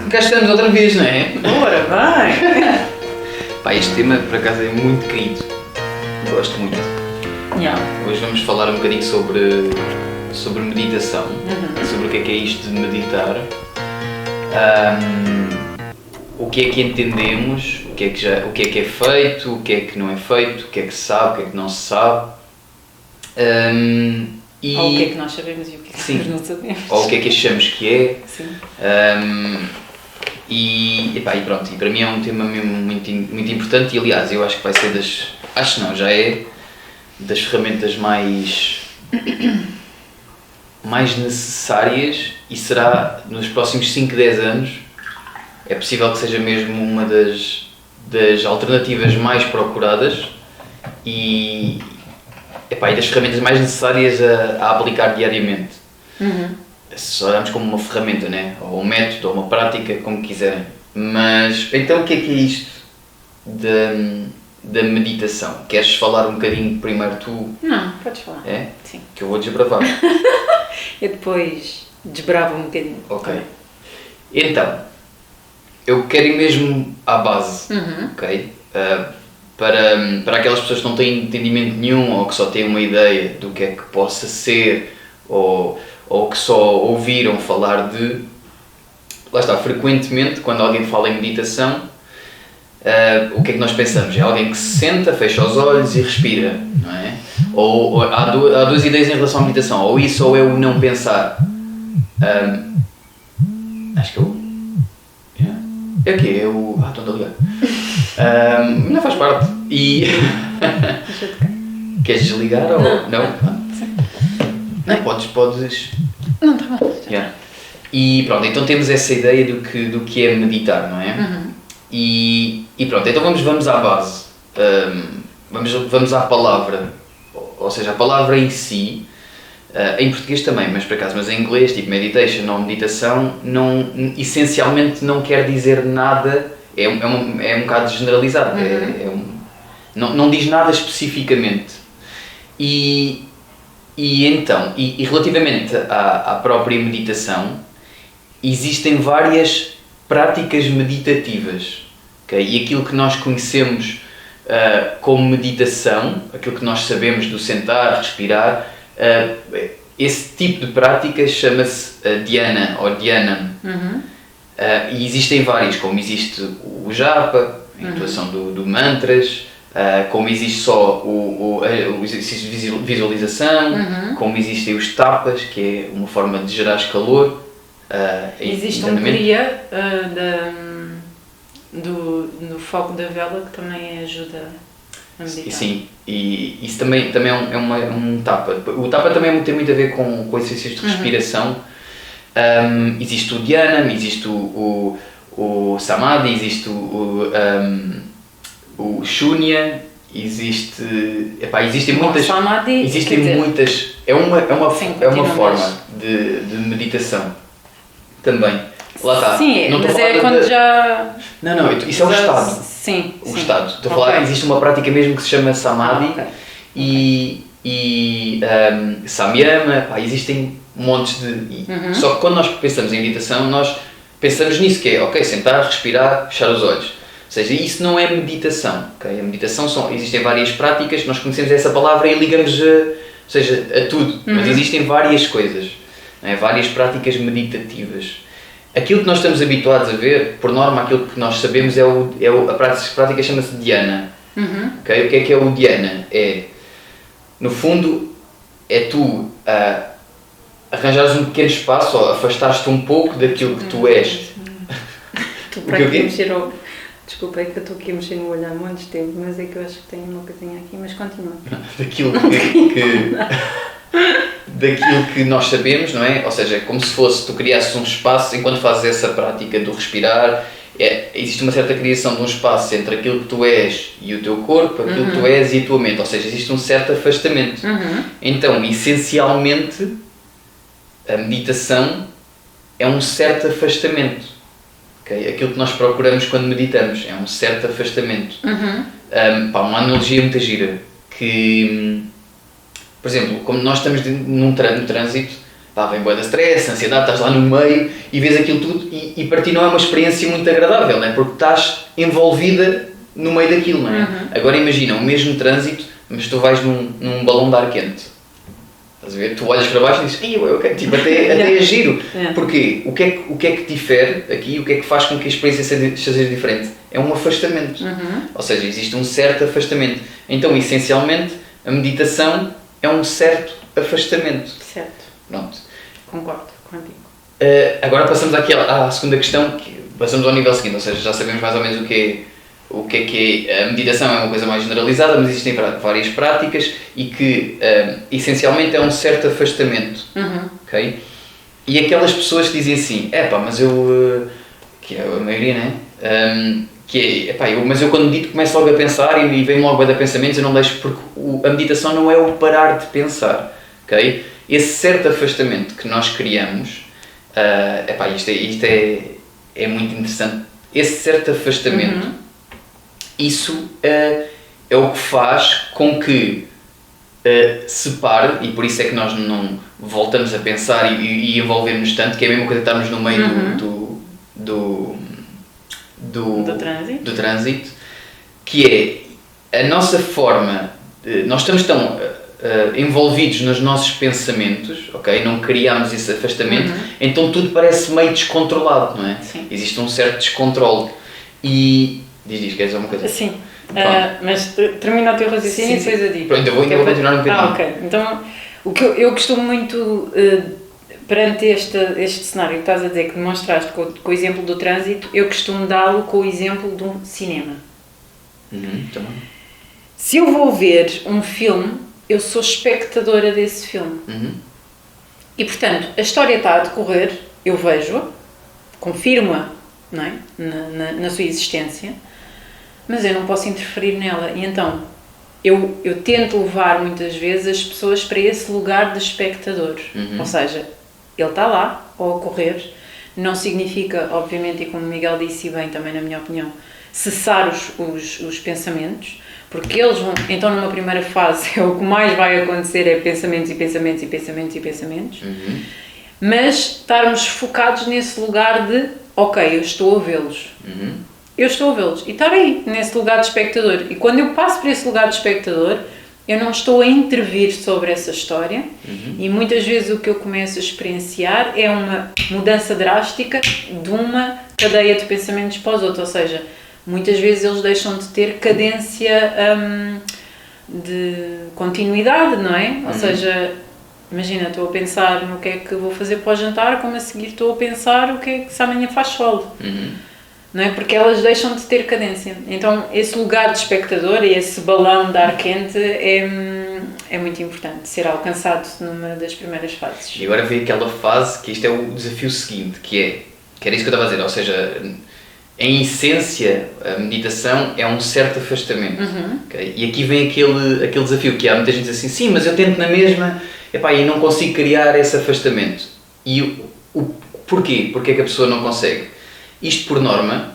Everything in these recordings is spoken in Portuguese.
Cá estamos outra vez, não é? Bora, vai! Pá, este tema por acaso é muito querido. Gosto muito. Yeah. Hoje vamos falar um bocadinho sobre meditação, sobre o que é isto de meditar, o que é que entendemos, o que é que é feito, o que é que não é feito, o que é que se sabe, o que é que não se sabe. Ou o que é que nós sabemos e o que é que nós não sabemos. Ou o que é que achamos que é. Sim. E pronto, e para mim é um tema mesmo muito importante e aliás eu acho que vai ser já é das ferramentas mais necessárias e será nos próximos 5, 10 anos, é possível que seja mesmo uma das alternativas mais procuradas e das ferramentas mais necessárias a aplicar diariamente. Se olharmos como uma ferramenta, né? Ou um método, ou uma prática, como quiserem. Mas, então o que é isto da meditação? Queres falar um bocadinho primeiro tu? Não, podes falar. É? Sim. Que eu vou desbravar. Eu depois desbravo um bocadinho. Ok. Então, eu quero ir mesmo à base, ok? Para aquelas pessoas que não têm entendimento nenhum ou que só têm uma ideia do que é que possa ser ou que só ouviram falar de... Lá está, frequentemente, quando alguém fala em meditação, o que é que nós pensamos? É alguém que se senta, fecha os olhos e respira, não é? Ou há duas ideias em relação à meditação, ou isso ou é o não pensar. Acho que eu... É o quê? É o... estou a ligar. Não faz parte. E... Queres desligar ou... Não? Não, podes... Não, está bom. Yeah. E pronto, então temos essa ideia do que é meditar, não é? E pronto, então vamos à base. Vamos à palavra. Ou seja, a palavra em si, em português também, mas por acaso, mas em inglês, tipo meditation ou meditação, essencialmente não quer dizer nada, é um bocado generalizado, não diz nada especificamente. E então, relativamente à própria meditação, existem várias práticas meditativas, okay? E aquilo que nós conhecemos como meditação, aquilo que nós sabemos do sentar, respirar, esse tipo de prática chama-se dhyana ou dhyanam. E existem várias, como existe o japa, a intuação do mantras, como existe só o exercício de visualização, como existem os tapas, que é uma forma de gerar calor. Existe um kriya do foco da vela que também ajuda a meditar. Sim, e isso também é um tapa. O tapa também tem muito a ver com exercícios de respiração. Existe o dhyana, existe o samadhi, existe o shunya, existem muitas. Samadhi, muitas. É uma forma de meditação também. Lá está. Sim, não mas é quando já. Não, isso é o estado. Sim. Estado. Estou a falar, existe uma prática mesmo que se chama samadhi e samyama, existem montes de. Só que quando nós pensamos em meditação, nós pensamos nisso, que é ok, sentar, respirar, fechar os olhos. Ou seja, isso não é meditação, okay? A meditação existem várias práticas, nós conhecemos essa palavra e ligamos a tudo, mas existem várias coisas, né? Várias práticas meditativas. Aquilo que nós estamos habituados a ver, por norma, aquilo que nós sabemos a prática chama-se dhyana. Okay? O que é o dhyana? No fundo, é tu arranjares um pequeno espaço, ou afastares-te um pouco daquilo que tu és. Desculpa, é que eu estou aqui a mexer no olho há muito tempo, mas é que eu acho que tenho uma coisinha aqui, mas continua. Daquilo que nós sabemos, não é? Ou seja, como se fosse tu criasses um espaço, enquanto fazes essa prática do respirar, existe uma certa criação de um espaço entre aquilo que tu és e o teu corpo, aquilo que tu és e a tua mente, ou seja, existe um certo afastamento. Então, essencialmente, a meditação é um certo afastamento. Okay? Aquilo que nós procuramos quando meditamos é um certo afastamento. Uma analogia muito gira, que, por exemplo, como nós estamos no trânsito, pá, vem bué de stress, ansiedade, estás lá no meio e vês aquilo tudo e para ti não é uma experiência muito agradável, não é? Porque estás envolvida no meio daquilo, não é? Agora imagina, o mesmo trânsito, mas tu vais num balão de ar quente. Estás a ver? Tu olhas para baixo e dizes, tipo, até é giro. Porquê? O que é que difere aqui, o que é que faz com que a experiência seja diferente? É um afastamento. Ou seja, existe um certo afastamento. Então, essencialmente, a meditação é um certo afastamento. Certo. Pronto. Concordo contigo. Agora passamos aqui à segunda questão, que passamos ao nível seguinte, ou seja, já sabemos mais ou menos o que é a meditação, é uma coisa mais generalizada, mas existem várias práticas e que essencialmente é um certo afastamento, ok? E aquelas pessoas que dizem assim, mas eu, que é a maioria, né? Mas eu quando medito começo logo a pensar e vem logo a dar pensamentos, eu não deixo, porque a meditação não é o parar de pensar, ok? Esse certo afastamento que nós criamos, isto é muito interessante, esse certo afastamento, isso é o que faz com que separe, e por isso é que nós não voltamos a pensar e envolvermos tanto, que é a mesma coisa que estarmos no meio do trânsito, que é a nossa forma, nós estamos tão envolvidos nos nossos pensamentos, ok? Não criamos esse afastamento, então tudo parece meio descontrolado, não é? Sim. Existe um certo descontrole. E queres dizer alguma coisa? Sim, mas termina o teu raciocínio e depois eu digo. Pronto, eu ainda vou continuar um bocadinho. Ok. Então, o que eu costumo muito, perante este cenário que estás a dizer, que demonstraste com o exemplo do trânsito, eu costumo dá-lo com o exemplo de um cinema. Também. Se eu vou ver um filme, eu sou espectadora desse filme. E, portanto, a história está a decorrer, eu vejo-a, confirmo-a, não é? na sua existência, mas eu não posso interferir nela. E então, eu tento levar muitas vezes as pessoas para esse lugar de espectador. Ou seja, ele está lá, a ocorrer, não significa, obviamente, e como o Miguel disse bem também, na minha opinião, cessar os pensamentos, porque eles vão, então numa primeira fase, o que mais vai acontecer é pensamentos e pensamentos e pensamentos e pensamentos, mas estarmos focados nesse lugar de, ok, eu estou a vê-los. Eu estou a vê-los. E estar aí, nesse lugar de espectador. E quando eu passo por esse lugar de espectador, eu não estou a intervir sobre essa história. E muitas vezes o que eu começo a experienciar é uma mudança drástica de uma cadeia de pensamentos para os outros. Ou seja, muitas vezes eles deixam de ter cadência de continuidade, não é? Ou seja, imagina, estou a pensar no que é que vou fazer para o jantar, como a seguir estou a pensar o que é que se amanhã faz sol. Não é? Porque elas deixam de ter cadência. Então, esse lugar de espectador e esse balão de ar quente é muito importante ser alcançado numa das primeiras fases. E agora vem aquela fase que isto é o desafio seguinte, que era isso que eu estava a dizer, ou seja, em essência, a meditação é um certo afastamento. Okay? E aqui vem aquele desafio que há muita gente diz assim, sim, mas eu tento na mesma e não consigo criar esse afastamento. E o porquê? Porquê é que a pessoa não consegue? Isto por norma,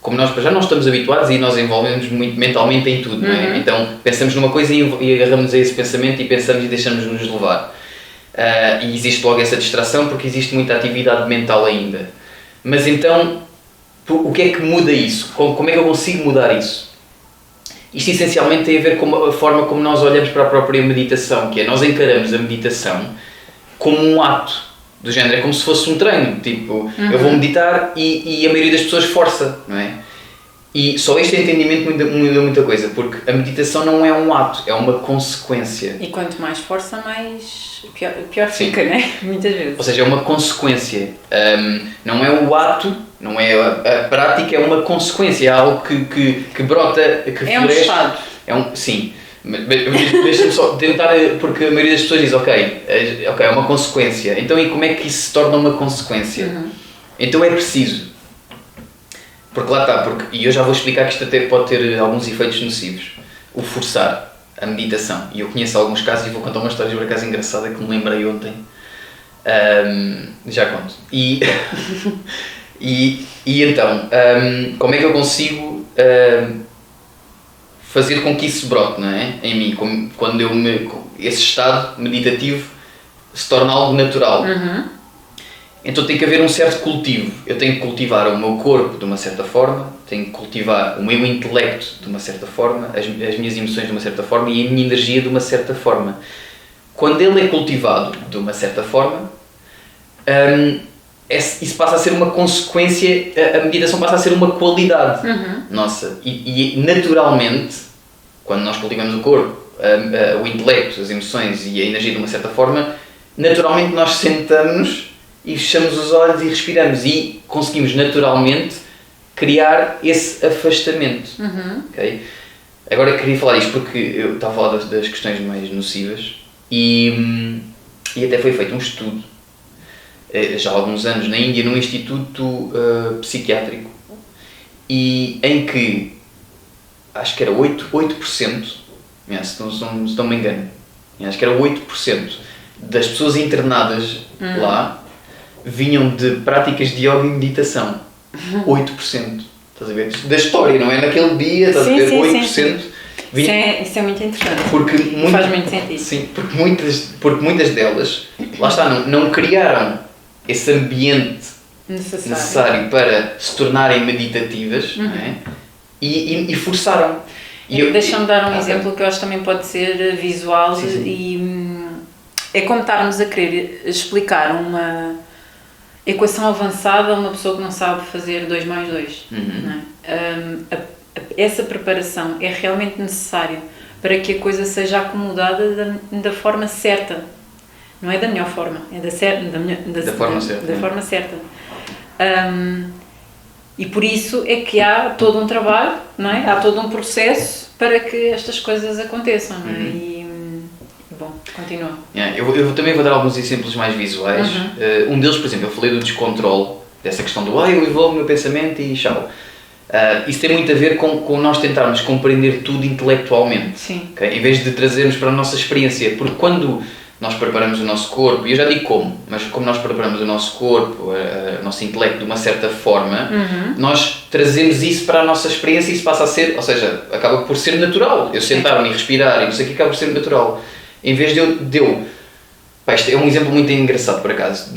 como nós já não estamos habituados e nós envolvemos muito mentalmente em tudo, não é? Então pensamos numa coisa e agarramos a esse pensamento e pensamos e deixamos-nos levar. E existe logo essa distração porque existe muita atividade mental ainda. Mas então, o que é que muda isso? Como é que eu consigo mudar isso? Isto essencialmente tem a ver com a forma como nós olhamos para a própria meditação, que é nós encaramos a meditação como um ato. Do género, é como se fosse um treino, tipo, eu vou meditar e a maioria das pessoas força, não é? E só este entendimento muda muita coisa, porque a meditação não é um ato, é uma consequência. E quanto mais força, mais pior fica, não é? Muitas vezes. Ou seja, é uma consequência, não é o ato, não é a prática, é uma consequência, é algo que brota, que é floresce. Um estado. Sim. Deixa-me só tentar, porque a maioria das pessoas diz ok, é uma consequência. Então, e como é que isso se torna uma consequência? Então é preciso, porque lá está, e eu já vou explicar que isto até pode ter alguns efeitos nocivos, o forçar a meditação. E eu conheço alguns casos e vou contar uma história por acaso engraçada que me lembrei ontem. Já conto. E então, como é que eu consigo fazer com que isso brote, não é? Em mim, quando esse estado meditativo se torna algo natural. Então tem que haver um certo cultivo. Eu tenho que cultivar o meu corpo de uma certa forma, tenho que cultivar o meu intelecto de uma certa forma, as minhas emoções de uma certa forma e a minha energia de uma certa forma. Quando ele é cultivado de uma certa forma, isso passa a ser uma consequência, a meditação passa a ser uma qualidade nossa. E naturalmente, quando nós cultivamos o corpo, o intelecto, as emoções e a energia de uma certa forma, naturalmente nós sentamos e fechamos os olhos e respiramos e conseguimos naturalmente criar esse afastamento. Okay? Agora queria falar isto porque eu estava a falar das questões mais nocivas e até foi feito um estudo já há alguns anos na Índia num instituto psiquiátrico e em que acho que era 8%, se não me engano, acho que era 8% das pessoas internadas lá vinham de práticas de yoga e meditação. 8%. Estás a ver? Da história, não é naquele dia, estás a ver? 8%. Sim. Isso é muito interessante. Faz muito sentido. Sim, porque muitas delas, lá está, não criaram esse ambiente necessário para se tornarem meditativas, não é? E forçaram. Deixa-me dar um exemplo que eu acho que também pode ser visual. Sim. E é como estarmos a querer explicar uma equação avançada a uma pessoa que não sabe fazer 2 mais 2. Não é? Essa preparação é realmente necessária para que a coisa seja acomodada da forma certa. Não é da melhor forma, é da forma certa. E por isso é que há todo um trabalho, não é? Há todo um processo para que estas coisas aconteçam. Não é? Bom, continua. Eu também vou dar alguns exemplos mais visuais. Um deles, por exemplo, eu falei do descontrole, dessa questão do eu envolvo o meu pensamento e tchau. Isso tem muito a ver com nós tentarmos compreender tudo intelectualmente. Sim. Okay? Em vez de trazermos para a nossa experiência. Porque quando nós preparamos o nosso corpo, e eu já digo como, mas como nós preparamos o nosso corpo, o nosso intelecto de uma certa forma, nós trazemos isso para a nossa experiência e isso passa a ser, ou seja, acaba por ser natural. Eu sentar-me e respirar e não sei o que, acaba por ser natural. Em vez de eu isto é um exemplo muito engraçado por acaso,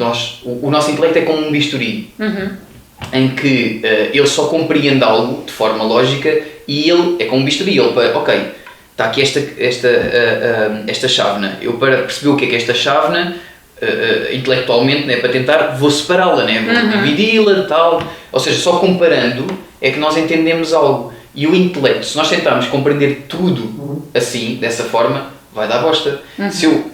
o nosso intelecto é como um bisturi, em que ele só compreende algo de forma lógica e ele é como um bisturi, ok, está aqui esta chávena, eu para perceber o que é esta chávena, intelectualmente, né, para tentar, vou separá-la, né, vou dividi-la, tal, ou seja, só comparando é que nós entendemos algo. E o intelecto, se nós tentarmos compreender tudo assim, dessa forma, vai dar bosta. Se eu,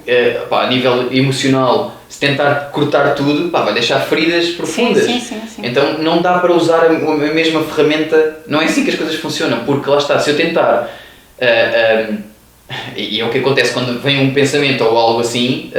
a nível emocional, se tentar cortar tudo, vai deixar feridas profundas. Sim. Então não dá para usar a mesma ferramenta, não é assim que as coisas funcionam, porque lá está, se eu tentar, e é o que acontece quando vem um pensamento ou algo assim,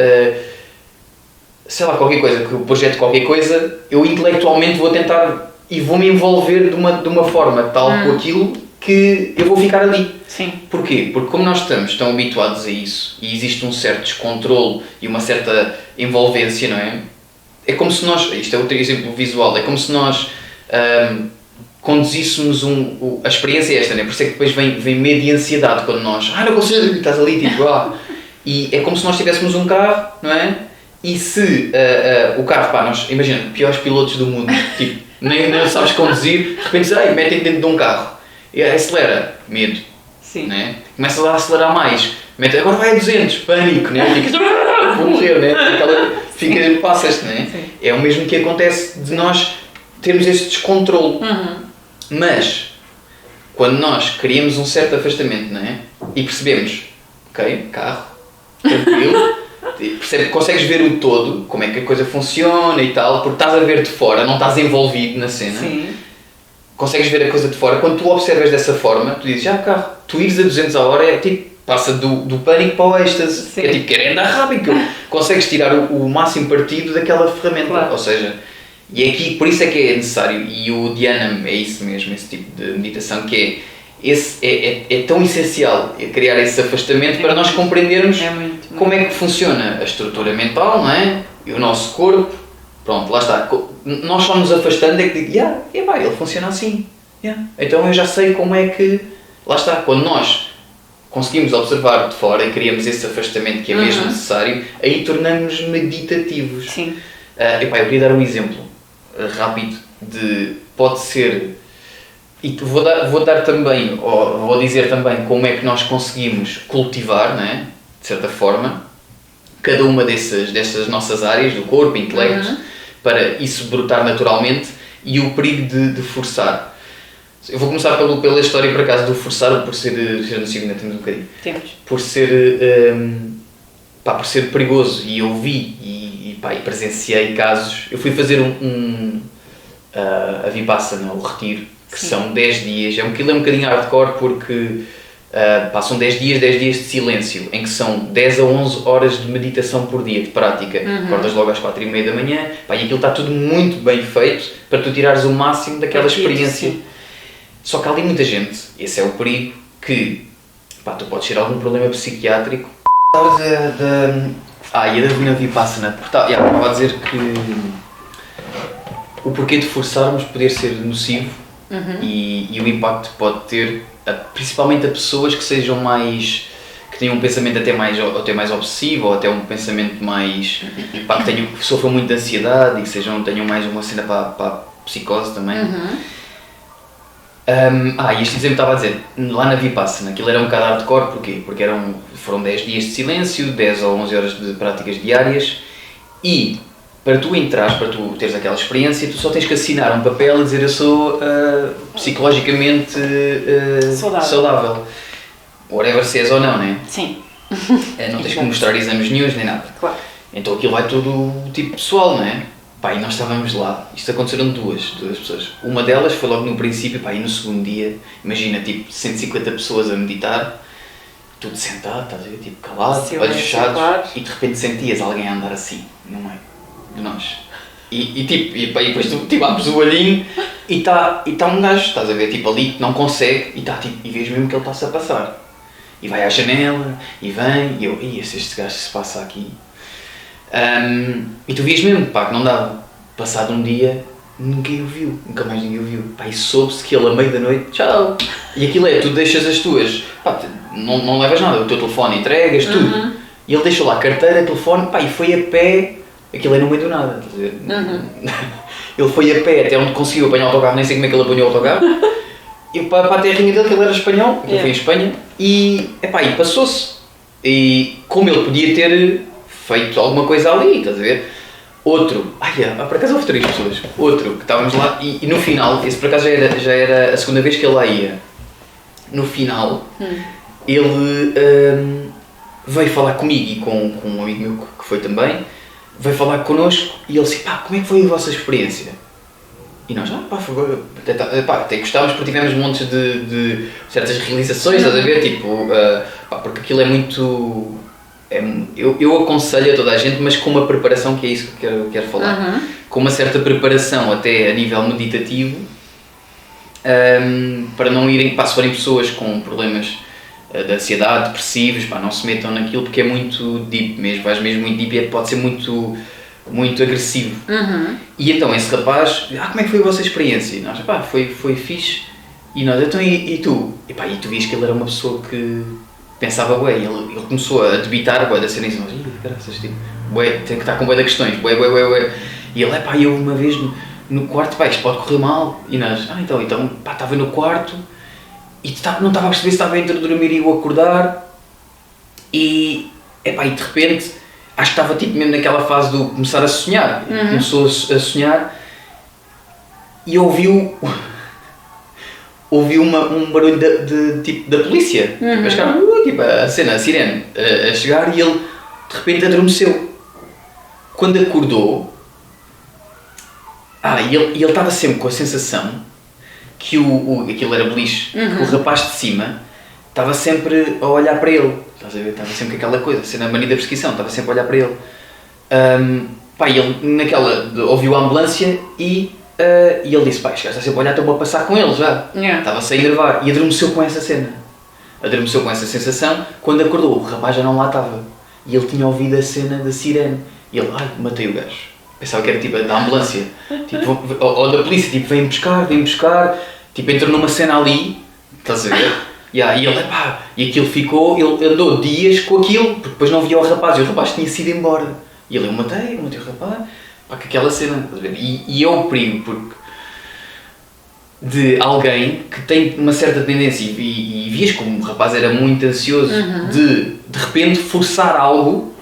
sei lá, qualquer coisa, que eu projeto qualquer coisa, eu intelectualmente vou tentar e vou-me envolver de uma forma tal com aquilo que eu vou ficar ali. Sim. Porquê? Porque como nós estamos tão habituados a isso e existe um certo descontrole e uma certa envolvência, não é? É como se nós, isto é outro exemplo visual, é como se nós conduzíssemos a experiência esta, não é? Por isso é que depois vem medo e ansiedade quando nós, não consigo, estás ali, tipo, E é como se nós tivéssemos um carro, não é? E se o carro, nós, imagina, piores pilotos do mundo, tipo, nem sabes conduzir, de repente metem dentro de um carro. E acelera, medo. Sim. Né? Começa a acelerar mais, agora vai a 200, pânico, né? Ficas, vou morrer, né? Passas-te, né? É o mesmo que acontece de nós termos esse descontrole. Mas, quando nós criamos um certo afastamento, né? E percebemos, ok, carro, tranquilo, consegues ver o todo, como é que a coisa funciona e tal, porque estás a ver de fora, não estás envolvido na cena. Sim. Consegues ver a coisa de fora, quando tu observas dessa forma, tu dizes, carro, tu ires a 200 a hora é tipo, passa do pânico para o êxtase, é tipo, quer andar rápido, consegues tirar o máximo partido daquela ferramenta, claro. Ou seja, e aqui, por isso é que é necessário, e o Dhyanam é isso mesmo, esse tipo de meditação, que é tão essencial criar esse afastamento para nós compreendermos como é que funciona a estrutura mental, não é? E o nosso corpo. Pronto, lá está. Nós só nos afastando é que digo, ele funciona assim. Então eu já sei como é que... Lá está, quando nós conseguimos observar de fora e criamos esse afastamento que é mesmo necessário, aí tornamos-nos meditativos. Sim. Eu queria dar um exemplo rápido de, pode ser, e vou dar também, ou vou dizer também como é que nós conseguimos cultivar, né, de certa forma, cada uma dessas nossas áreas, do corpo, intelecto, para isso brotar naturalmente, e o perigo de forçar. Eu vou começar pela história, por acaso, do forçar, ou por ser nocivo, ainda temos um bocadinho. Temos. Por ser perigoso, e eu vi e presenciei casos. Eu fui fazer a Vipassana, o retiro, que são 10 dias. É um bocadinho hardcore porque são 10 dias de silêncio, em que são 10 a 11 horas de meditação por dia, de prática. Acordas logo às 4h30 da manhã, e aquilo está tudo muito bem feito para tu tirares o máximo daquela experiência. Sim. Só que há ali muita gente, esse é o perigo, que tu podes ter algum problema psiquiátrico. E a da Vipassana, estava a dizer que o porquê de forçarmos poder ser nocivo e o impacto que pode ter, principalmente a pessoas que sejam mais, que tenham um pensamento até mais obsessivo, ou até um pensamento mais, que sofram muito de ansiedade e que tenham mais uma cena para a psicose também. E este exemplo estava a dizer, lá na Vipassana, aquilo era um bocado hardcore, porquê? Porque foram 10 dias de silêncio, 10 ou 11 horas de práticas diárias, e para tu entrares, para tu teres aquela experiência, tu só tens que assinar um papel e dizer eu sou psicologicamente saudável. Whatever se és ou não, né? Sim. Não tens que mostrar exames nenhuns nem nada. Claro. Então aquilo vai tudo tipo pessoal, não é? E nós estávamos lá, isto aconteceram duas pessoas. Uma delas foi logo no princípio, e no segundo dia, imagina, tipo, 150 pessoas a meditar, tudo sentado, estás a ver, tipo, calado, olhos fechados, e de repente sentias alguém a andar assim, no meio de nós. E depois tu, tipo, abres o olhinho e está um gajo, estás a ver, tipo, ali, que não consegue, e vês mesmo que ele está-se a passar. E vai à janela, e vem, e eu, se este gajo se passa aqui... e tu vias mesmo, que não dava. Passado um dia, nunca mais ninguém o viu. E soube-se que ele, à meia da noite, tchau. E aquilo tu deixas as tuas, não levas nada, o teu telefone entregas, tudo. E ele deixou lá a carteira, telefone, e foi a pé, aquilo no meio do nada. Ele foi a pé até onde conseguiu apanhar o autocarro, nem sei como é que ele apanhou o autocarro. E para a terrinha dele, que ele era espanhol, ele foi em Espanha, e passou-se. E como ele podia ter feito alguma coisa ali, estás a ver? Outro, por acaso houve 3 pessoas, outro que estávamos lá e no final, esse por acaso já era a segunda vez que ele lá ia. No final, ele veio falar comigo e com um amigo meu que foi também, veio falar connosco e ele disse, como é que foi a vossa experiência? E nós, até gostávamos porque tivemos montes de certas realizações, estás a ver? Tipo, porque aquilo é muito... Eu aconselho a toda a gente, mas com uma preparação, que é isso que eu quero falar. Com uma certa preparação até a nível meditativo, para não irem, se forem pessoas com problemas de ansiedade, depressivos, não se metam naquilo porque é muito deep mesmo, vais mesmo muito deep e pode ser muito agressivo. E então esse rapaz, como é que foi a vossa experiência? E nós, foi fixe. E nós, então e tu? E tu vias que ele era uma pessoa que pensava, ele começou a debitar, da cena e disse, graças, tipo, tem que estar com bué de questões, E ele, eu uma vez no quarto, isto pode correr mal. E nós, então, estava no quarto e não estava a perceber se estava entre dormir e eu acordar. E de repente, acho que estava tipo mesmo naquela fase de começar a sonhar. Começou a sonhar e ouviu um barulho tipo da polícia. Tipo, a cena, a sirene a chegar, e ele de repente adormeceu. Quando acordou, e ele estava sempre com a sensação que aquilo era beliche, que o rapaz de cima estava sempre a olhar para ele. Estás a ver? Estava sempre aquela coisa, sendo a mania da perseguição, estava sempre a olhar para ele. Ele ouviu a ambulância e ele disse, este gajo está sempre a olhar, estou a passar com ele já. Estava-se a enervar e adormeceu com essa cena. Adormeceu com essa sensação. Quando acordou, o rapaz já não lá estava. E ele tinha ouvido a cena da sirene. E ele, matei o gajo. Pensava que era tipo da ambulância, tipo, ou da polícia, tipo, vem buscar, tipo, entrou numa cena ali, estás a ver? Yeah, e ele, pá, e aquilo ficou, ele andou dias com aquilo, porque depois não via o rapaz, e o rapaz tinha sido embora. E ele, eu matei o rapaz, pá, com aquela cena, e é o perigo, porque de alguém que tem uma certa tendência, e vias como o rapaz era muito ansioso, de repente forçar algo,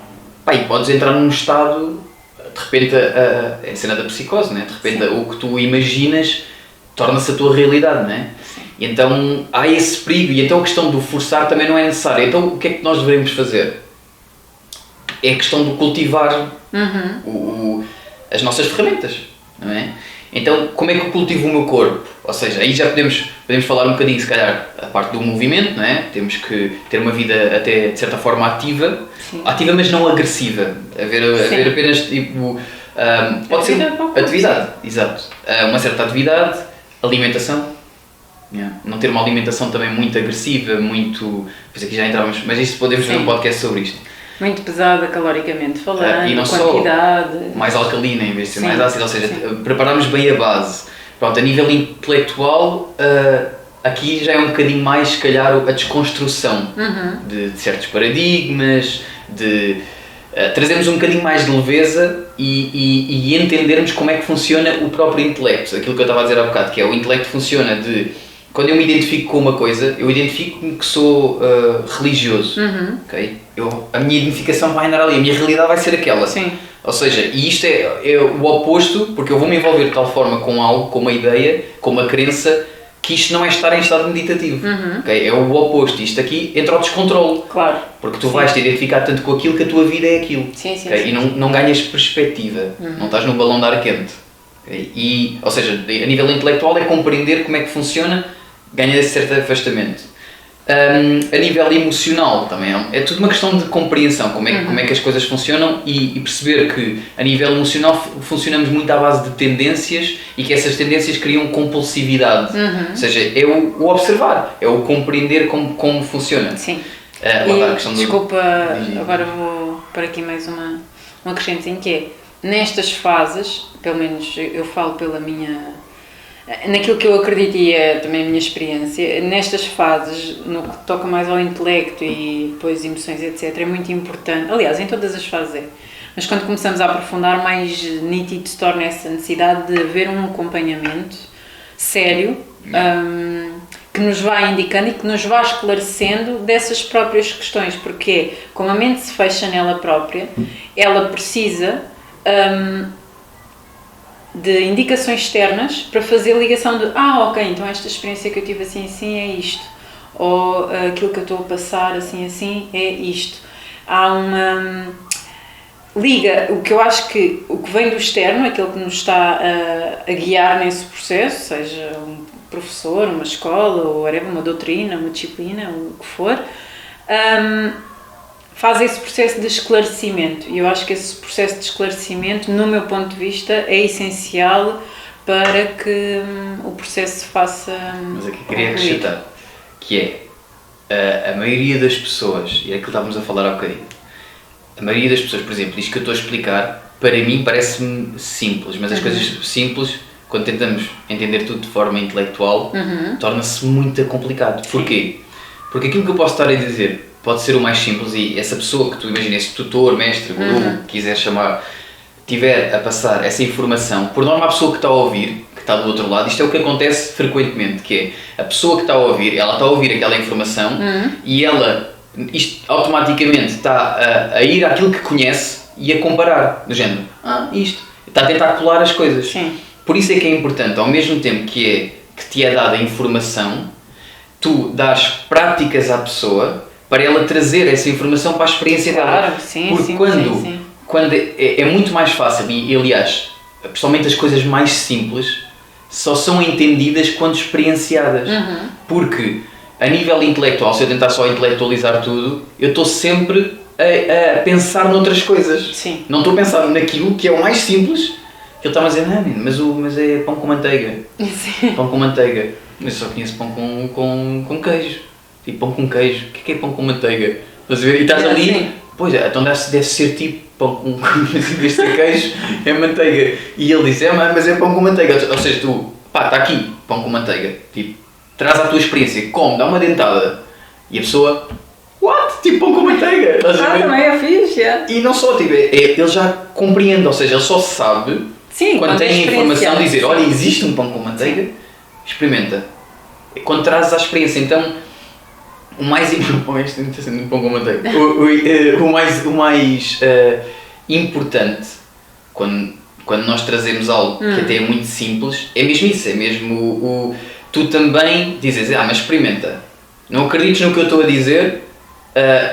pá, e podes entrar num estado, de repente, é a cena da psicose, né? De repente o que tu imaginas torna-se a tua realidade, né? E então há esse perigo, e então a questão do forçar também não é necessária. Então o que é que nós devemos fazer? É a questão de cultivar as nossas ferramentas, não é? Então como é que eu cultivo o meu corpo? Ou seja, aí já podemos falar um bocadinho, se calhar, a parte do movimento, não é? Temos que ter uma vida até de certa forma ativa, ativa mas não agressiva, haver apenas tipo, pode ser atividade, exato, uma certa atividade, alimentação. Yeah. Não ter uma alimentação também muito agressiva, muito... Pois aqui já entrávamos, mas isto podemos fazer um podcast sobre isto. Muito pesada caloricamente falando, e não quantidade... Só mais alcalina em vez de ser mais ácida, ou seja, prepararmos bem a base. Pronto, a nível intelectual, aqui já é um bocadinho mais, se calhar, a desconstrução de certos paradigmas, de trazermos um bocadinho mais de leveza e entendermos como é que funciona o próprio intelecto. Aquilo que eu estava a dizer há bocado, que é o intelecto funciona de... Quando eu me identifico com uma coisa, eu identifico-me que sou religioso, ok? A minha identificação vai andar ali, a minha realidade vai ser aquela. Sim. Ou seja, e isto é o oposto, porque eu vou me envolver de tal forma com algo, com uma ideia, com uma crença, que isto não é estar em estado meditativo, ok? É o oposto, isto aqui entra ao descontrole. Claro. Porque tu vais te identificar tanto com aquilo que a tua vida é aquilo. Sim, okay? E não ganhas perspectiva, não estás num balão de ar quente. Okay? E, ou seja, a nível intelectual é compreender como é que funciona, ganha esse certo afastamento. A nível emocional também é tudo uma questão de compreensão, como é que as coisas funcionam e perceber que a nível emocional funcionamos muito à base de tendências e que essas tendências criam compulsividade. Ou seja, é o observar, é o compreender como funciona. Sim. A questão desculpa, agora vou para aqui mais um acrescentinho, que é, nestas fases, pelo menos eu falo pela minha... Naquilo que eu acredito e é também a minha experiência, nestas fases, no que toca mais ao intelecto e depois emoções, etc., é muito importante, aliás, em todas as fases é, mas quando começamos a aprofundar, mais nítido se torna essa necessidade de haver um acompanhamento sério, que nos vai indicando e que nos vai esclarecendo dessas próprias questões, porque como a mente se fecha nela própria, ela precisa... de indicações externas para fazer ligação de ok, então esta experiência que eu tive assim é isto, ou aquilo que eu estou a passar assim é isto. Há uma liga, o que eu acho que o que vem do externo, aquele que nos está a guiar nesse processo, seja um professor, uma escola, ou uma doutrina, uma disciplina, o que for, faz esse processo de esclarecimento, e eu acho que esse processo de esclarecimento, no meu ponto de vista, é essencial para que o processo se faça. Mas aqui queria acrescentar, que é a maioria das pessoas, e é aquilo que estávamos a falar há bocadinho, a maioria das pessoas, por exemplo, isto que eu estou a explicar, para mim parece-me simples, mas as coisas simples, quando tentamos entender tudo de forma intelectual, torna-se muito complicado. Porquê? Porque aquilo que eu posso estar a dizer pode ser o mais simples, e essa pessoa que tu imaginas, esse tutor, mestre, guru, quiser chamar, tiver a passar essa informação, por norma a pessoa que está a ouvir, que está do outro lado, isto é o que acontece frequentemente, que é a pessoa que está a ouvir, ela está a ouvir aquela informação e ela, isto automaticamente está a ir àquilo que conhece e a comparar, do género, isto, está a tentar colar as coisas. Sim. Por isso é que é importante, ao mesmo tempo que te é dada a informação, tu dares práticas à pessoa para ela trazer essa informação para a experiência dela. Sim, porque quando é muito mais fácil, e aliás, principalmente as coisas mais simples, só são entendidas quando experienciadas. Porque a nível intelectual, se eu tentar só intelectualizar tudo, eu estou sempre a pensar noutras coisas. Sim. Não estou a pensar naquilo que é o mais simples, que ele está a dizer, mas é pão com manteiga. Sim. Pão com manteiga. Mas eu só conheço pão com queijo. Tipo, pão com queijo. O que é pão com manteiga? Estás a ver? E estás ali... Sim. Pois é, então deve ser tipo pão com... Mas em vez de ser queijo, é manteiga. E ele disse, mas é pão com manteiga. Ou seja, tu... está aqui, pão com manteiga. Tipo, traz à tua experiência, come, dá uma dentada e a pessoa, what? Tipo pão com manteiga. Também é fixe, yeah. E não só, tipo, ele já compreende, ou seja, ele só sabe, sim, quando tem a informação, dizer, olha, existe um pão com manteiga, experimenta. Quando trazes a experiência, então, o mais importante, um pão com manteiga, o mais importante, quando nós trazemos algo que até é muito simples, é mesmo isso, é mesmo tu também dizes, mas experimenta, não acredites no que eu estou a dizer,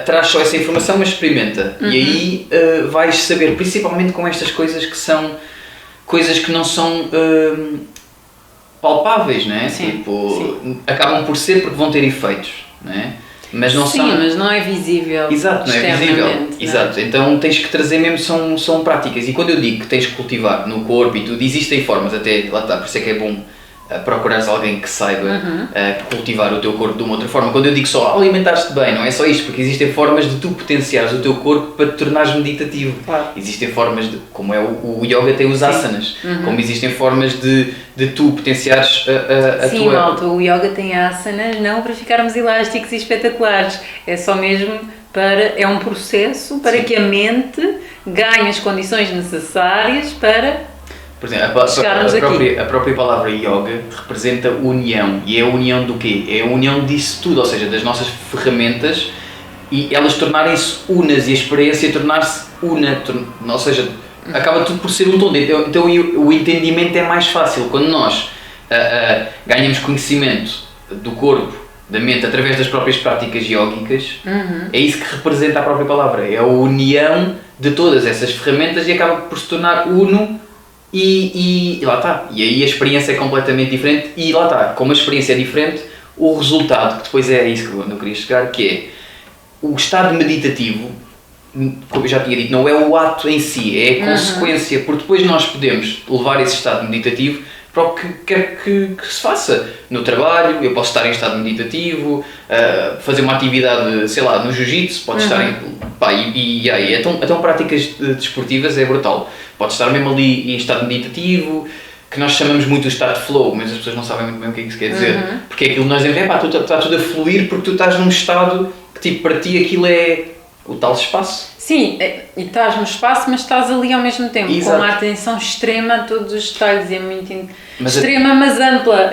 traz só essa informação, mas experimenta. E aí vais saber, principalmente com estas coisas que são coisas que não são palpáveis, não é? Sim, tipo, acabam por ser porque vão ter efeitos, não é? Mas não são... mas não é visível. Exato, não é visível. Exato. Então tens que trazer mesmo, são práticas. E quando eu digo que tens que cultivar no corpo e tudo, existem formas, até lá está, por isso é que é bom procurares alguém que saiba cultivar o teu corpo de uma outra forma. Quando eu digo só alimentar-te bem, não é só isto, porque existem formas de tu potenciares o teu corpo para te tornares meditativo. Claro. Existem formas de, como é o yoga tem os asanas, como existem formas de tu potenciares a sim, tua... malta, o yoga tem asanas não para ficarmos elásticos e espetaculares, é só mesmo é um processo para que a mente ganhe as condições necessárias para... Por exemplo, a própria palavra yoga representa união. E é a união do quê? É a união disso tudo, ou seja, das nossas ferramentas e elas tornarem-se unas e a experiência tornar-se una. Ou seja, acaba tudo por ser um todo. Então o entendimento é mais fácil. Quando nós ganhamos conhecimento do corpo, da mente, através das próprias práticas yógicas, é isso que representa a própria palavra. É a união de todas essas ferramentas e acaba por se tornar uno. E lá está, e aí a experiência é completamente diferente e lá está, como a experiência é diferente, o resultado, que depois é isso que eu queria chegar, que é o estado meditativo, como eu já tinha dito, não é o ato em si, é a consequência, porque depois nós podemos levar esse estado meditativo para o que quer que se faça. No trabalho, eu posso estar em estado meditativo, fazer uma atividade, sei lá, no jiu-jitsu, pode estar em... Então práticas desportivas é brutal. Pode estar mesmo ali em estado meditativo, que nós chamamos muito o estado de flow, mas as pessoas não sabem muito bem o que é que isso quer dizer. Porque é aquilo que nós dizemos, está tudo a fluir porque tu estás num estado que tipo, para ti aquilo é o tal espaço. Sim, e estás no espaço, mas estás ali ao mesmo tempo, exato, com uma atenção extrema a todos os detalhes, é muito extrema, mas ampla.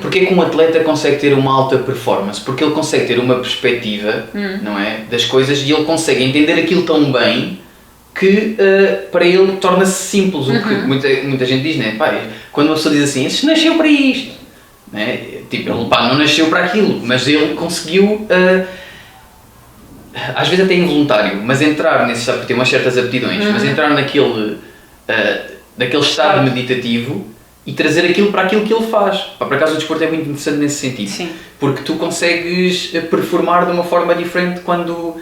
Porque é que um atleta consegue ter uma alta performance? Porque ele consegue ter uma perspectiva, não é, das coisas e ele consegue entender aquilo tão bem que para ele torna-se simples. O que muita gente diz, né? Pá, quando uma pessoa diz assim, este nasceu para isto, né? Tipo, ele não nasceu para aquilo, mas ele conseguiu... às vezes até involuntário, mas entrar nesse estado, porque tem umas certas aptidões, mas entrar naquele estado meditativo e trazer aquilo para aquilo que ele faz. Por acaso o desporto é muito interessante nesse sentido. Sim. Porque tu consegues performar de uma forma diferente quando...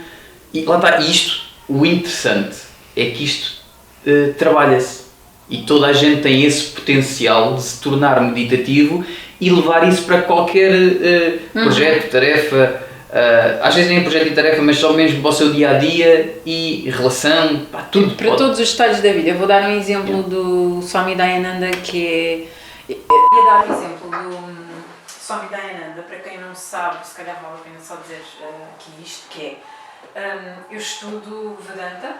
E lá está, isto, o interessante é que isto trabalha-se e toda a gente tem esse potencial de se tornar meditativo e levar isso para qualquer projeto, tarefa... às vezes nem projeto e tarefa, mas só mesmo para o seu dia-a-dia e relação, pá, tudo. Para todos os detalhes da vida. Eu vou dar um exemplo do Swami Dayananda, que é... Eu ia dar um exemplo do Swami Dayananda, para quem não sabe, se calhar vale a pena só dizer aqui isto, que é... eu estudo Vedanta,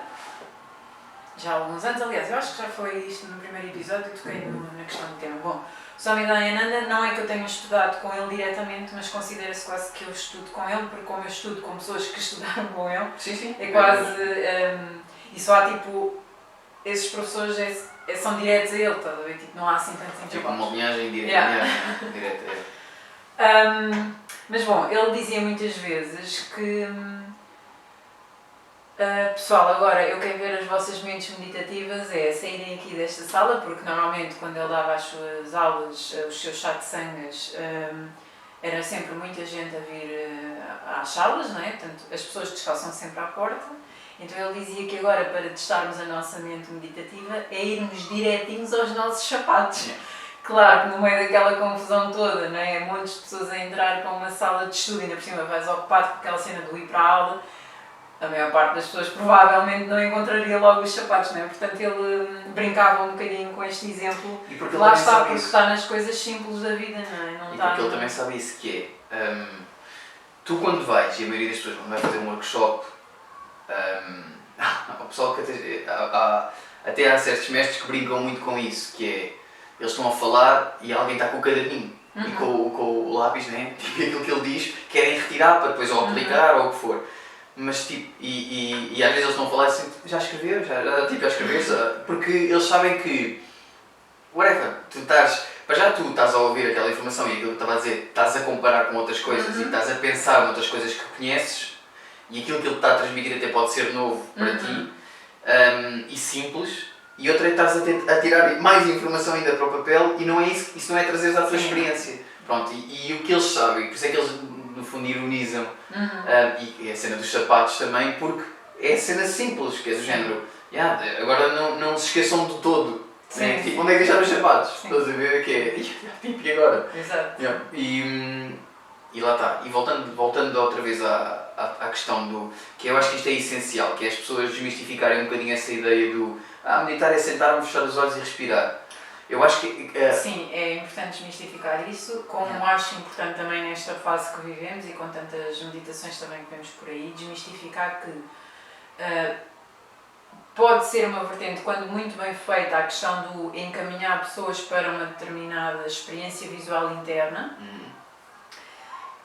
já há alguns anos, aliás, eu acho que já foi isto no primeiro episódio, eu toquei na questão do tema. Bom, Swami Dayananda não é que eu tenha estudado com ele diretamente, mas considera-se quase que eu estudo com ele, porque como eu estudo com pessoas que estudaram com ele, sim. é quase... e só há tipo... Esses professores são diretos a ele, estás a ver? Tipo, não há assim tanto tipo uma linhagem direta. Yeah. direta. Mas bom, ele dizia muitas vezes que... pessoal, agora eu quero ver as vossas mentes meditativas saírem aqui desta sala, porque normalmente quando ele dava as suas aulas, os seus satsangas, era sempre muita gente a vir às salas, não é? Portanto, as pessoas descalçam sempre à porta. Então ele dizia que agora, para testarmos a nossa mente meditativa, é irmos direitinhos aos nossos sapatos. Claro que no meio daquela confusão toda, não é? Montes de pessoas a entrar para uma sala de estudo, ainda por cima vais ocupado com aquela cena do ir para a aula. a maior parte das pessoas provavelmente não encontraria logo os sapatos, não é? Portanto, ele brincava um bocadinho com este exemplo. E porque Lá está, porque isso. está nas coisas simples da vida, não é? Não e está porque ele também sabe isso, que é, tu quando vais, e a maioria das pessoas quando vai fazer um workshop, o pessoal que até há certos mestres que brincam muito com isso, que é, eles estão a falar e alguém está com o caderninho e com o lápis, né? Tipo aquilo que ele diz, querem retirar para depois ou aplicar ou o que for. Mas tipo, e às vezes eles estão a falar assim, já escreveu, já escreveu, porque eles sabem que, whatever, para já tu estás a ouvir aquela informação e aquilo que estava a dizer, estás a comparar com outras coisas e estás a pensar noutras coisas que conheces e aquilo que ele está a transmitir até pode ser novo para ti e simples, e outra é que estás a tirar mais informação ainda para o papel e não é isso não é trazeres à tua experiência. Pronto, e o que eles sabem, por isso é que eles no fundo ironizam, e a cena dos sapatos também, porque é a cena simples, que é do género, agora não se esqueçam de todo. Né? Tipo, onde é que deixaram os sapatos? Estás a ver que é? Tipo, e agora? Exato. E lá está. E voltando outra vez à questão do... que eu acho que isto é essencial, que é as pessoas desmistificarem um bocadinho essa ideia do meditar é sentar-me, fechar os olhos e respirar. Eu acho que... Sim, é importante desmistificar isso, como acho importante também nesta fase que vivemos e com tantas meditações também que vemos por aí, desmistificar que pode ser uma vertente, quando muito bem feita, a questão do encaminhar pessoas para uma determinada experiência visual interna,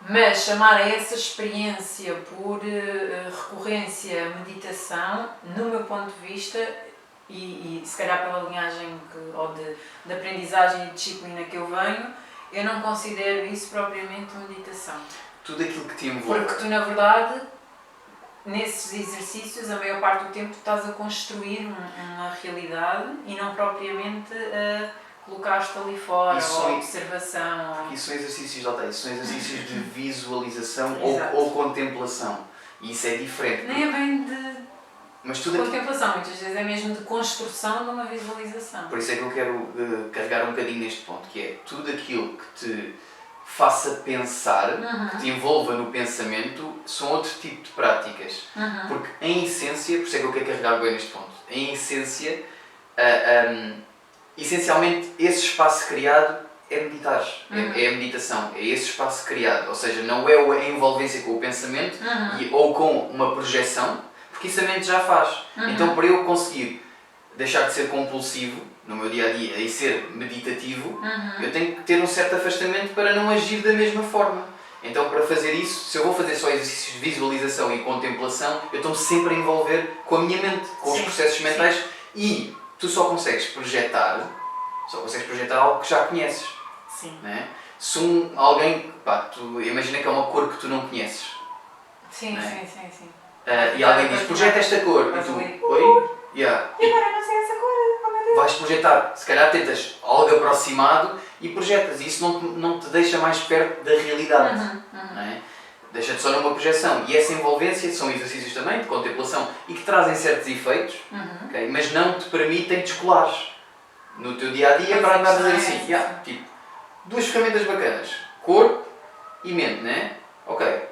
mas chamar a essa experiência por recorrência meditação, no meu ponto de vista, e se calhar pela linhagem de aprendizagem e disciplina que eu venho, eu não considero isso propriamente meditação. Tudo aquilo que te envolve. Porque tu, na verdade, nesses exercícios, a maior parte do tempo, tu estás a construir uma realidade e não propriamente a colocar-te ali fora, ou observação. Isso são exercícios, isso são exercícios de visualização ou contemplação. E isso é diferente. Nem é bem de contemplação, muitas vezes é mesmo de construção de uma visualização. Por isso é que eu quero carregar um bocadinho neste ponto, que é tudo aquilo que te faça pensar, que te envolva no pensamento, são outro tipo de práticas. Porque em essência, por isso é que eu quero carregar bem neste ponto, em essência, essencialmente esse espaço criado é meditar, é a meditação, é esse espaço criado, ou seja, não é a envolvência com o pensamento ou com uma projeção, porque isso a mente já faz. Então, para eu conseguir deixar de ser compulsivo no meu dia-a-dia e ser meditativo, eu tenho que ter um certo afastamento para não agir da mesma forma. Então, para fazer isso, se eu vou fazer só exercícios de visualização e contemplação, eu estou-me sempre a envolver com a minha mente, com os processos mentais, e tu só consegues projetar algo que já conheces. Né? Se alguém, tu imagina que é uma cor que tu não conheces. Sim. E alguém diz, projeta esta cor. E tu, oi? E agora eu não sei essa cor, oh meu Deus. Vais projetar, se calhar tentas algo aproximado e projetas, e isso não te deixa mais perto da realidade. Não é? Deixa-te só numa projeção. E essa envolvência são exercícios também de contemplação e que trazem certos efeitos, okay? Mas não te permitem descolares no teu dia-a-dia para andar a dizer assim, tipo, duas ferramentas bacanas, corpo e mente, né? Ok.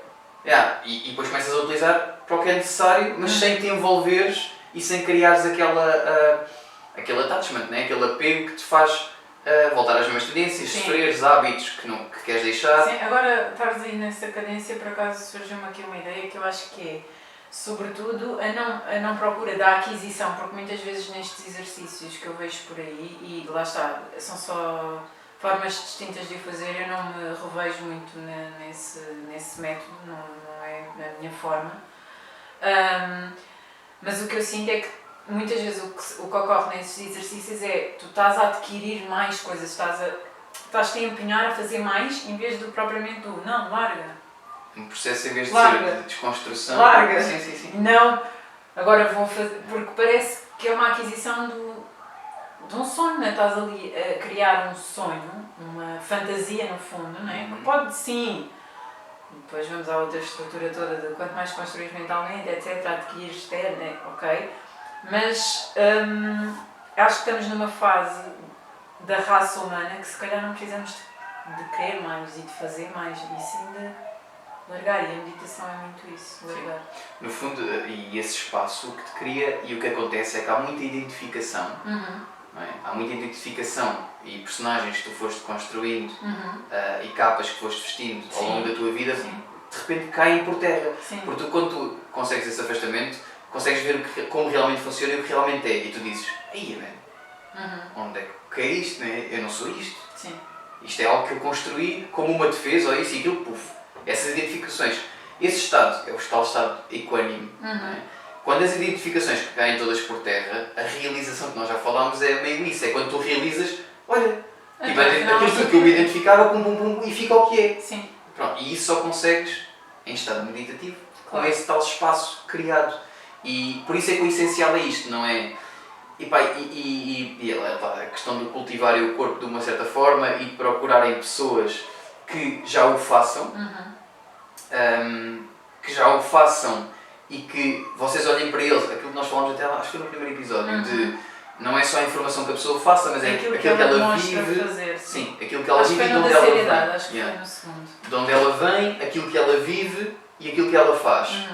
E depois começas a utilizar para o que é necessário, mas sem te envolveres e sem criares aquele attachment, né? Aquele apego que te faz voltar às mesmas tendências, sofreres hábitos que queres deixar. Sim, agora estás aí nessa cadência, por acaso surgiu-me aqui uma ideia que eu acho que é, sobretudo, a não procura da aquisição, porque muitas vezes nestes exercícios que eu vejo por aí, e lá está, são só formas distintas de o fazer, eu não me revejo muito nesse método, não é a minha forma. Mas o que eu sinto é que muitas vezes o que ocorre nesses exercícios é tu estás a adquirir mais coisas, estás-te a empenhar a fazer mais em vez de propriamente não, larga. Um processo em vez de ser de desconstrução. Larga. Sim. Não, agora vou fazer, porque parece que é uma aquisição de um sonho, não é? Estás ali a criar um sonho, uma fantasia no fundo, não é? Que pode sim. Depois vamos à outra estrutura toda de quanto mais construís mentalmente, etc., adquires externo, ok? Mas acho que estamos numa fase da raça humana que se calhar não precisamos de querer mais e de fazer mais, e sim Largar, e a meditação é muito isso, largar. No fundo, e esse espaço, o que te cria, e o que acontece é que há muita identificação, não é? Há muita identificação e personagens que tu foste construindo e capas que foste vestindo ao longo da tua vida, de repente caem por terra. Porque tu, quando tu consegues esse afastamento, consegues ver como realmente funciona e o que realmente é. E tu dizes, aí, onde é que é isto? Né? Eu não sou isto. Isto é algo que eu construí como uma defesa, ou isso e aquilo, puf. Essas identificações. Esse estado é o tal estado equânime. Não é? Quando as identificações caem todas por terra, a realização que nós já falámos é meio isso. É quando tu realizas, olha, aquilo que eu me identificava, pum, pum, pum, e fica o que é. Pronto, e isso só consegues em estado meditativo, com esse tal espaço criado. E por isso é que o essencial é isto, não é? E a questão de cultivarem o corpo de uma certa forma e de procurarem pessoas que já o façam, e que vocês olhem para eles, aquilo que nós falamos até lá, acho que foi no primeiro episódio, de não é só a informação que a pessoa faça, mas é aquilo que ela vive. Fazer, sim, aquilo que ela vive e de onde ela vem. Acho que foi no segundo. De onde ela vem, aquilo que ela vive e aquilo que ela faz.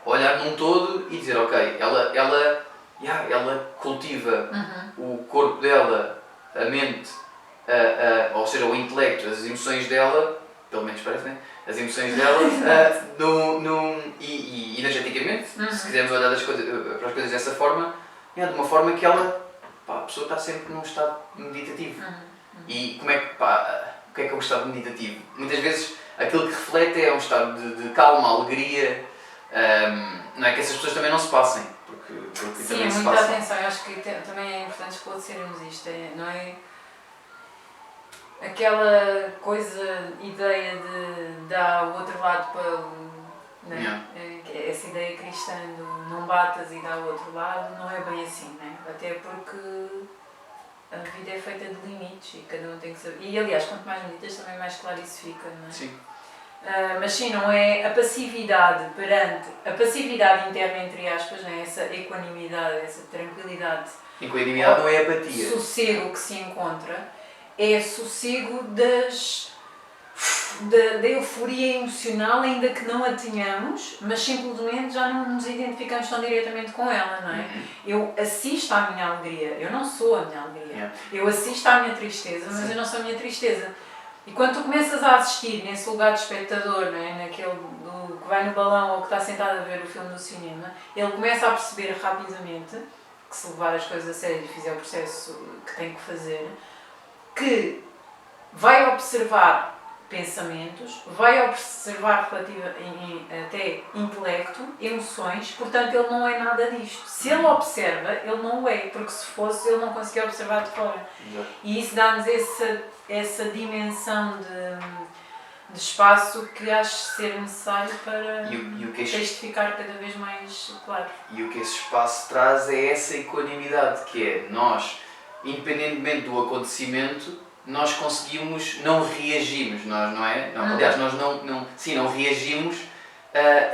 Olhar num todo e dizer, ok, ela cultiva o corpo dela, a mente, ou seja, o intelecto, as emoções dela, pelo menos parece, né? As emoções dela, e energeticamente, se quisermos olhar para as coisas dessa forma, de uma forma que a pessoa está sempre num estado meditativo. E como é que, o que é o estado meditativo? Muitas vezes aquilo que reflete é um estado de calma, alegria, não é que essas pessoas também não se passem, porque sim, também se muita passam. atenção, eu acho que também é importante esclarecermos isto, não é? Aquela ideia de dar o outro lado para... Né? Essa ideia cristã do não batas e dá o outro lado, não é bem assim, né? Até porque a vida é feita de limites e cada um tem que saber. E aliás, quanto mais meditas também mais claro isso fica, não é? Sim. Mas sim, não é a passividade a passividade interna, entre aspas, né? Essa equanimidade, essa tranquilidade. Equanimidade não é apatia. Sossego que se encontra é sossego da euforia emocional, ainda que não a tenhamos, mas simplesmente já não nos identificamos tão diretamente com ela, não é? Eu assisto à minha alegria, eu não sou a minha alegria. Eu assisto à minha tristeza, mas eu não sou a minha tristeza. E quando tu começas a assistir nesse lugar de espectador, não é? Naquele que vai no balão ou que está sentado a ver o filme do cinema, ele começa a perceber rapidamente que, se levar as coisas a sério e fizer o processo que tem que fazer, que vai observar pensamentos, vai observar até intelecto, emoções, portanto ele não é nada disto. Se ele observa, ele não o é, porque se fosse ele não conseguia observar de fora. E isso dá-nos essa dimensão de espaço que acho ser necessário para testificar cada vez mais claro. E o que esse espaço traz é essa equanimidade, que é nós, independentemente do acontecimento, nós conseguimos, não reagimos, não é? Aliás, nós não reagimos,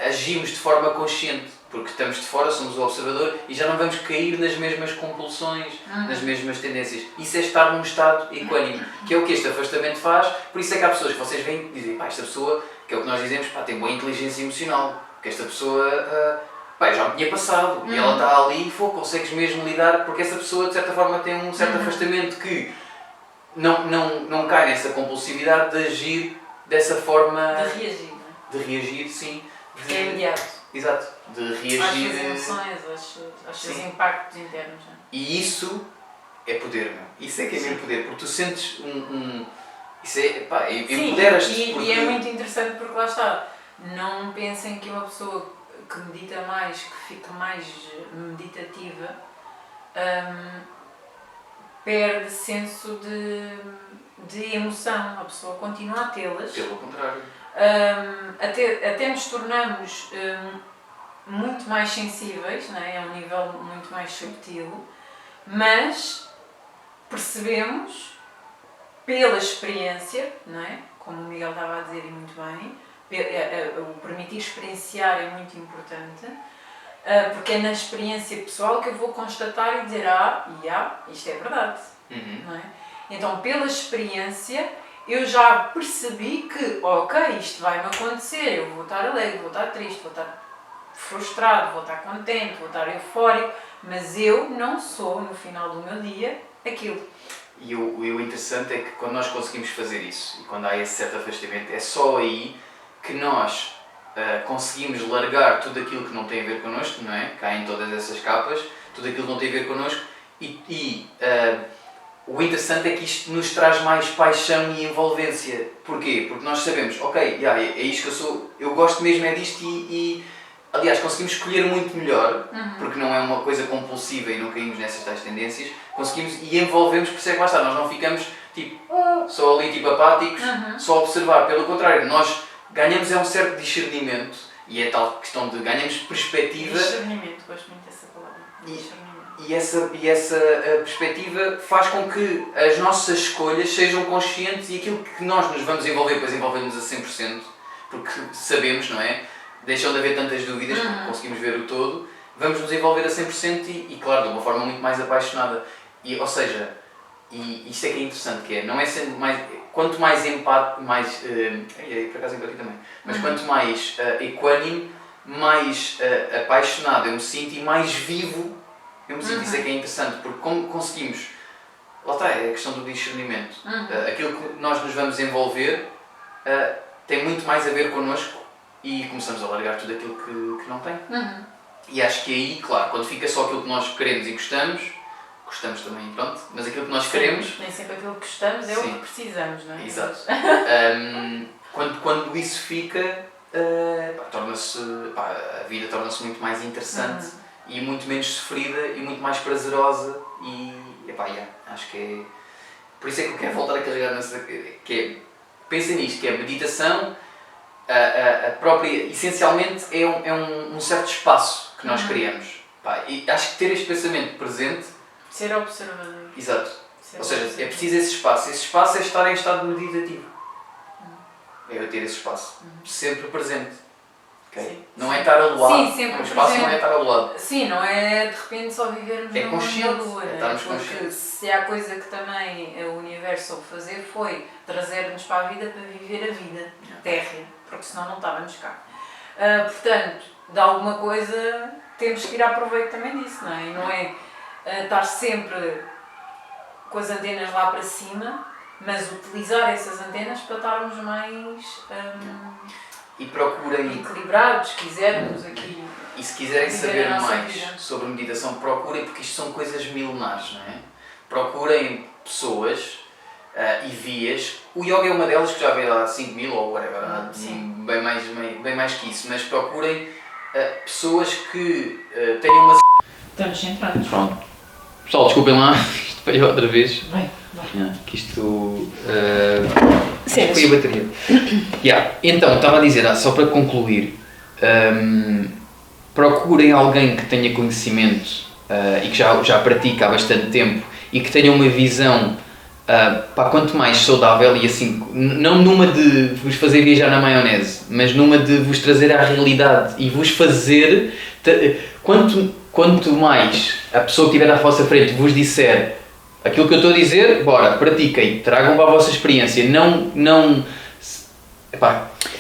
agimos de forma consciente, porque estamos de fora, somos o observador e já não vamos cair nas mesmas compulsões, nas mesmas tendências. Isso é estar num estado equânime, que é o que este afastamento faz. Por isso é que há pessoas que vocês veem e dizem, esta pessoa, que é o que nós dizemos, tem boa inteligência emocional, porque esta pessoa... já me tinha passado, e ela está ali e consegues mesmo lidar, porque essa pessoa de certa forma tem um certo afastamento que não cai nessa compulsividade de agir dessa forma... De reagir, não é? De reagir, sim. É imediato. Exato, de reagir... Às suas emoções, aos seus impactos internos. Não é? E isso é poder, meu. Isso é que é mesmo poder, porque tu sentes isso é, empoderas-te. E é muito interessante porque lá está, não pensem que uma pessoa que medita mais, que fica mais meditativa, perde senso de emoção. A pessoa continua a tê-las. Pelo contrário. Até nos tornamos muito mais sensíveis, não é? É um nível muito mais subtil, mas percebemos pela experiência, não é? Como o Miguel estava a dizer e muito bem, o permitir experienciar é muito importante, porque é na experiência pessoal que eu vou constatar e dizer isto é verdade, não é? Então, pela experiência eu já percebi que, ok, isto vai-me acontecer, eu vou estar alegre, vou estar triste, vou estar frustrado, vou estar contente, vou estar eufórico, mas eu não sou, no final do meu dia, aquilo. E o interessante é que quando nós conseguimos fazer isso, e quando há esse certo afastamento, é só aí que nós conseguimos largar tudo aquilo que não tem a ver connosco, não é? Caem todas essas capas, tudo aquilo que não tem a ver connosco, o interessante é que isto nos traz mais paixão e envolvência. Porquê? Porque nós sabemos, ok, é isto que eu sou, eu gosto mesmo é disto aliás, conseguimos escolher muito melhor, porque não é uma coisa compulsiva e não caímos nessas tais tendências, conseguimos e envolvemos, por isso é que lá está, nós não ficamos tipo, só ali tipo apáticos, só a observar, pelo contrário, nós ganhamos um certo discernimento e é tal questão de ganhamos perspectiva. Discernimento, gosto muito dessa palavra. E essa perspectiva faz com que as nossas escolhas sejam conscientes e aquilo que nós nos vamos envolver, depois envolvemos a 100%, porque sabemos, não é? Deixam de haver tantas dúvidas, porque conseguimos ver o todo, vamos nos envolver a 100% e claro, de uma forma muito mais apaixonada. Ou seja, isto é que é interessante, que é, não é sendo mais, quanto mais empate, por acaso empatia também, mas quanto mais equânime, mais apaixonado eu me sinto e mais vivo eu me sinto. Isso é que é interessante, porque como conseguimos, lá está, é a questão do discernimento, aquilo que nós nos vamos envolver tem muito mais a ver connosco e começamos a largar tudo aquilo que não tem. E acho que aí, claro, quando fica só aquilo que nós queremos e gostamos também, pronto, mas aquilo que nós queremos... Nem sempre aquilo que gostamos é o que precisamos, não é? Exato. Quando isso fica, a vida torna-se muito mais interessante e muito menos sofrida e muito mais prazerosa acho que é... Por isso é que eu quero voltar a carregar nessa... Pensem nisto, que é a meditação, a própria, essencialmente é um certo espaço que nós criamos. E acho que ter este pensamento presente... Ser observador. Exato. Ou seja, é preciso esse espaço. Esse espaço é estar em estado meditativo. É eu ter esse espaço. Sempre presente. Okay? Não é estar aluado. Sim, sempre o espaço presente. não é estar aluado. Sim, não é de repente só vivermos numa lua. Estarmos porque conscientes. se há coisa que também o universo soube fazer foi trazer-nos para a vida para viver a vida térrea, porque senão não estávamos cá. Portanto, de alguma coisa temos que ir à proveito também disso, não é? E não é estar sempre com as antenas lá para cima, mas utilizar essas antenas para estarmos mais e procurem equilibrados, se quisermos aqui. E se quiserem saber mais vida sobre meditação, procurem, porque isto são coisas milenares, não é? Procurem pessoas e vias. O yoga é uma delas, que já veio há 5.000 ou whatever, bem mais que isso, mas procurem pessoas que tenham uma... Estamos centrados. Pronto. Pessoal, desculpem lá, isto falhou outra vez. Vai. Que isto foi a bateria. Então, estava a dizer, só para concluir, procurem alguém que tenha conhecimento e que já pratica há bastante tempo e que tenha uma visão quanto mais saudável e assim, não numa de vos fazer viajar na maionese, mas numa de vos trazer à realidade e vos fazer, quanto mais a pessoa que estiver à vossa frente vos disser aquilo que eu estou a dizer, bora, pratiquem, tragam para a vossa experiência,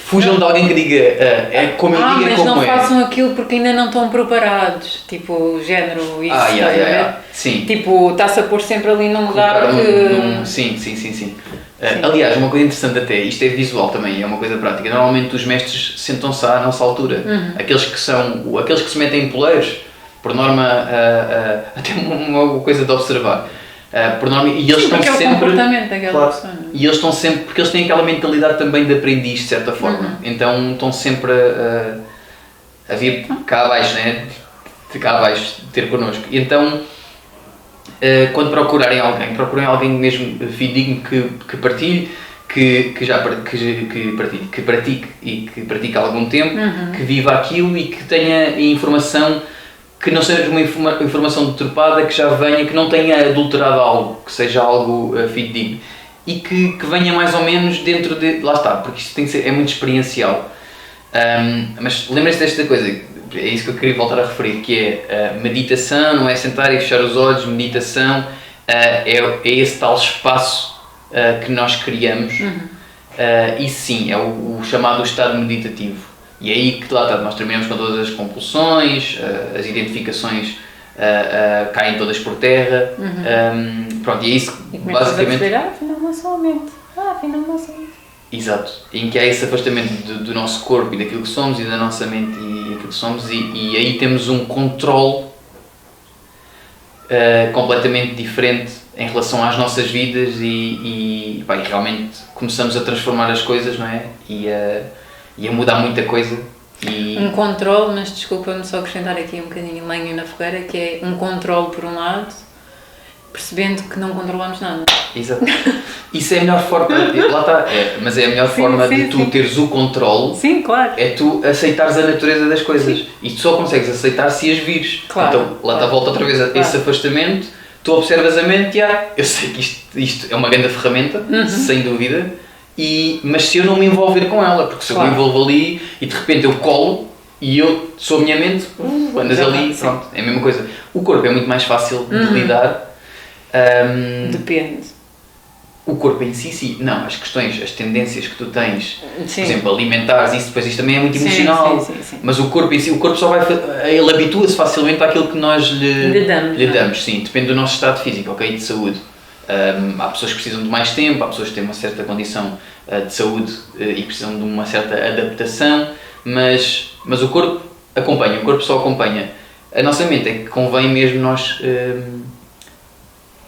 fujam de alguém que diga é como eu digo, é como é. Mas não façam aquilo porque ainda não estão preparados, tipo, género, isso, sim. Tipo, está-se a pôr sempre ali num lugar que... Sim. Aliás, uma coisa interessante até, isto é visual também, é uma coisa prática, normalmente os mestres sentam-se à nossa altura, aqueles que se metem em poleiros, por norma, até uma coisa de observar. Por norma, e eles estão sempre, é o comportamento daquela pessoa. E eles estão sempre, porque eles têm aquela mentalidade também de aprendiz, de certa forma. Então estão sempre a vir cá abaixo, né? Cá abaixo, ter connosco. E então, quando procurem alguém mesmo fidedigno que partilhe, que pratique e que pratique há algum tempo, que viva aquilo e que tenha informação que não seja uma informação deturpada, que já venha, que não tenha adulterado algo, que seja algo fidedigno e que venha mais ou menos dentro de... Lá está, porque isto tem que ser, é muito experiencial. Mas lembrem-se desta coisa, é isso que eu queria voltar a referir, que é meditação, não é sentar e fechar os olhos, meditação é esse tal espaço que nós criamos. E sim, é o chamado estado meditativo. E é aí que lá está, nós terminamos com todas as compulsões, as identificações caem todas por terra. Pronto, e é isso que basicamente... afinal não sou a mente. Afinal não sou a mente. Exato, em que há esse afastamento do nosso corpo e daquilo que somos e da nossa mente e aquilo que somos, e aí temos um controle completamente diferente em relação às nossas vidas e realmente começamos a transformar as coisas, não é? E a mudar muita coisa. Um controle, mas desculpa-me só acrescentar aqui um bocadinho lenha na fogueira, que é um controle por um lado, percebendo que não controlamos nada. Exato. Isso é a melhor forma, lá está, mas é a melhor forma de tu teres o controle. Sim, claro. É tu aceitares a natureza das coisas. Sim. E tu só consegues aceitar se as vires. Claro. Então, lá está, volta outra vez a esse afastamento, tu observas a mente e eu sei que isto é uma grande ferramenta, sem dúvida, mas se eu não me envolver com ela, porque se eu me envolvo ali e de repente eu colo e eu sou a minha mente, andas ali, pronto, é a mesma coisa. O corpo é muito mais fácil de lidar. Depende. O corpo em si, não, as questões, as tendências que tu tens, por exemplo, alimentares, isso depois isto também é muito emocional, sim. Mas o corpo em si, o corpo só ele habitua-se facilmente àquilo que nós lhe damos, sim, depende do nosso estado físico, ok, de saúde. Há pessoas que precisam de mais tempo, há pessoas que têm uma certa condição de saúde e precisam de uma certa adaptação, mas o corpo acompanha, o corpo só acompanha. A nossa mente é que convém mesmo nós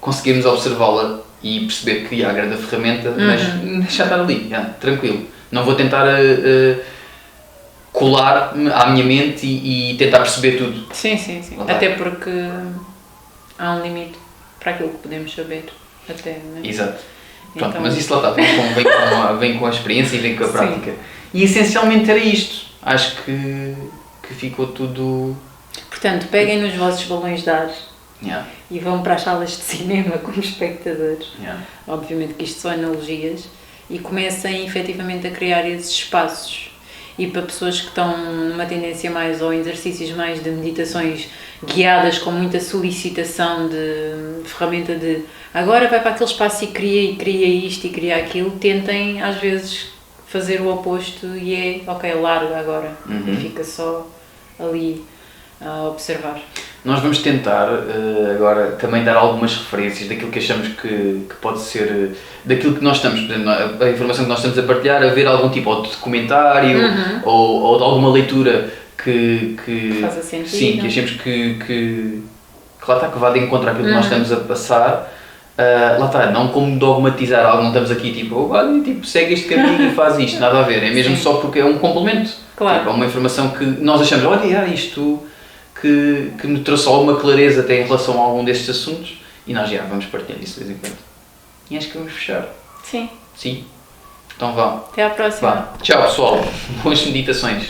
conseguirmos observá-la e perceber que há a grande ferramenta, mas deixar estar ali, tranquilo. Não vou tentar colar à minha mente e tentar perceber tudo. Sim. Até porque há um limite para aquilo que podemos saber. Até, não é? Exato. Pronto, então... Mas isso lá está, vem com a experiência e vem com a prática. E essencialmente era isto. Acho que ficou tudo... Portanto, peguem nos vossos balões de ar. E vão para as salas de cinema como espectadores, obviamente que isto são analogias, e comecem efetivamente a criar esses espaços. E para pessoas que estão numa tendência mais ou exercícios mais de meditações guiadas com muita solicitação de ferramenta de agora vai para aquele espaço e cria isto e cria aquilo, tentem às vezes fazer o oposto e larga agora e fica só ali a observar. Nós vamos tentar agora também dar algumas referências daquilo que achamos que pode ser, daquilo que nós estamos, a informação que nós estamos a partilhar, a ver algum tipo de documentário ou de alguma leitura que faça sentido. Sim, que achemos que lá está, que vá de encontro àquilo que nós estamos a passar. Lá está, não como dogmatizar algo, não estamos aqui tipo segue este caminho e faz isto, nada a ver, é mesmo só porque é um complemento. Claro. Tipo, é uma informação que nós achamos, isto que nos trouxe alguma clareza até em relação a algum destes assuntos e nós já vamos partilhar isso de vez em quando. E acho que vamos fechar. Sim. Então vá. Até à próxima. Tchau pessoal, boas meditações.